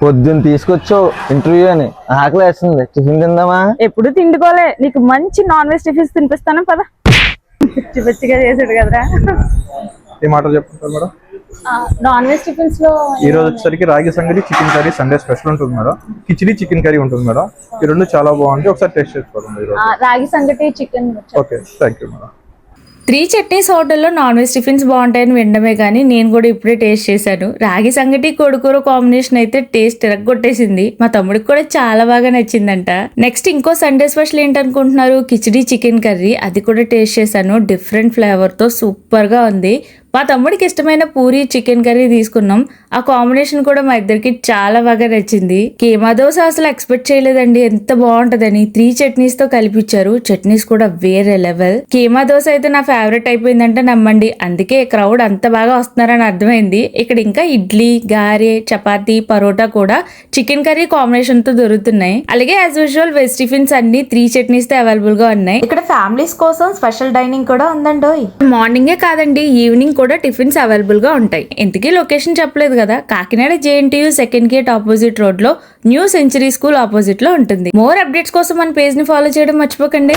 పొద్దున్న తీసుకొచ్చో ఇంటర్వ్యూ అని ఆకలి వేస్తుంది. టిఫిన్ తిందామా? ఎప్పుడు తిండుకోలే. నీకు మంచి నాన్ వెజ్ టిఫిన్స్ తినిపిస్తాను పద. పిచ్చి పిచ్చిగా చేసాడు కదరా. ఏ మాట చెప్తారు మేడం? నాన్ వెజ్ టిఫిన్స్ లో ఈ రోజు వచ్చేసరికి రాగి సంగటి చికెన్ కర్రీ సండే స్పెషల్ ఉంటుంది మేడం. కిచిడి చికెన్ కర్రీ ఉంటుంది మేడం. ఈ రెండు చాలా బాగుంటాయి, ఒకసారి టేస్ట్ చేసుకోండి. రాగి సంగటి chicken. Okay, thank you madam. 3 chutneys హోటల్లో నాన్ వెజ్ టిఫిన్స్ బాగుంటాయని వినడమే కానీ నేను కూడా ఇప్పుడే టేస్ట్ చేశాను. రాగి సంగటి కోడికూర కాంబినేషన్ అయితే టేస్ట్ తిరగొట్టేసింది. మా తమ్ముడికి కూడా చాలా బాగా నచ్చిందంట. నెక్స్ట్ ఇంకో సండే స్పెషల్ ఏంటనుకుంటున్నారు? Khichdi chicken curry. అది కూడా టేస్ట్ చేశాను. డిఫరెంట్ ఫ్లేవర్ తో సూపర్ గా ఉంది. మా తమ్ముడికి ఇష్టమైన పూరి చికెన్ కర్రీ తీసుకున్నాం. ఆ కాంబినేషన్ కూడా మా ఇద్దరికి చాలా బాగా నచ్చింది. కీమా దోశ అసలు ఎక్స్పెక్ట్ చేయలేదండి ఎంత బాగుంటదని. 3 చట్నీస్ తో కలిపిచ్చారు. చట్నీస్ కూడా వేరే లెవెల్. కీమా దోశ అయితే నా ఫేవరెట్ అయిపోయిందంటే నమ్మండి. అందుకే క్రౌడ్ అంత బాగా వస్తున్నారని అర్థమైంది. ఇక్కడ ఇంకా ఇడ్లీ, గారె, చపాతీ, పరోటా కూడా చికెన్ కర్రీ కాంబినేషన్ తో దొరుకుతున్నాయి. అలాగే యాజ్ యూజువల్ వెజ్ టిఫిన్స్ అన్ని 3 చట్నీస్ తో అవైలబుల్ గా ఉన్నాయి. ఇక్కడ ఫ్యామిలీస్ కోసం స్పెషల్ డైనింగ్ కూడా ఉందండి. మార్నింగే కాదండి, ఈవినింగ్ కూడా టిఫిన్స్ అవైలబుల్ గా ఉంటాయి. ఇంతకీ లొకేషన్ చెప్పలేదు కదా. Kakinada JNTU second gate opposite road లో న్యూ సెంచరీ స్కూల్ ఆపోజిట్ లో ఉంటుంది. మోర్ అప్డేట్స్ కోసం మన పేజ్ ని ఫాలో చేయడం మర్చిపోకండి.